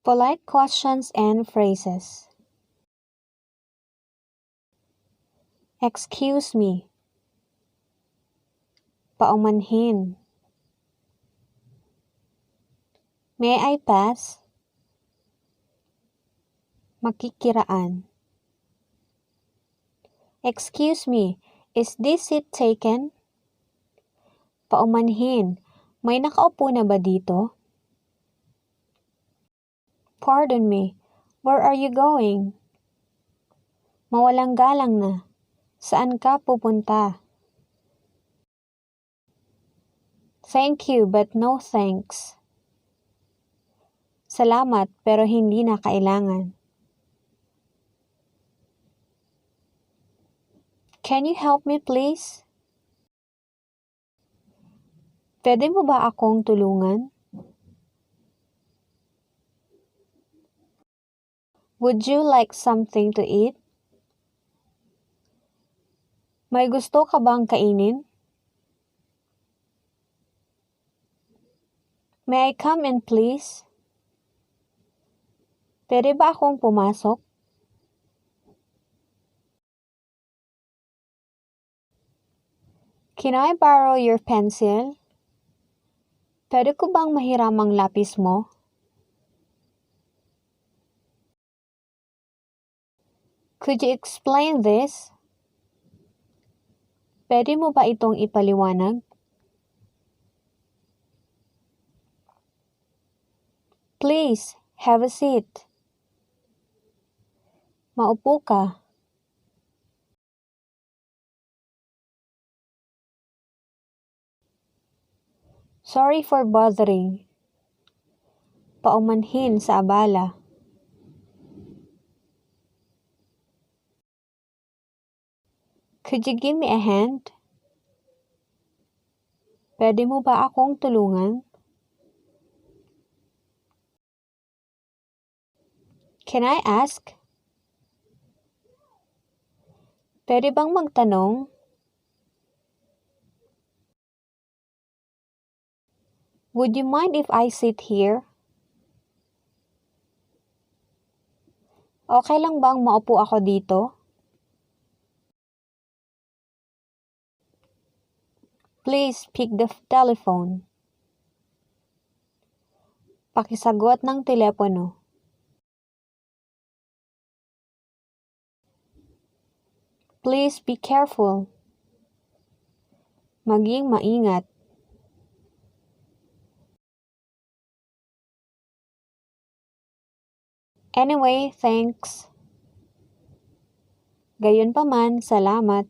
Polite questions and phrases. Excuse me. Paumanhin. May I pass? Makikiraan. Excuse me, is this seat taken? Paumanhin, may nakaupo na ba dito? Pardon me, where are you going? Mawalang galang na. Saan ka pupunta? Thank you, but no thanks. Salamat, pero hindi na kailangan. Can you help me please? Pwede mo ba akong tulungan? Would you like something to eat? May gusto ka bang kainin? May I come in please? Pwede ba akong pumasok? Can I borrow your pencil? Pwede ko bang mahiram ang lapis mo? Could you explain this? Pwede mo ba itong ipaliwanag? Please, have a seat. Maupo ka. Sorry for bothering. Paumanhin sa abala. Could you give me a hand? Pwede mo ba akong tulungan? Can I ask? Pwede bang magtanong? Would you mind if I sit here? Okay lang bang maupo ako dito? Please pick the telephone. Pakisagot ng telepono. Please be careful. Maging maingat. Anyway, thanks. Gayunpaman, salamat.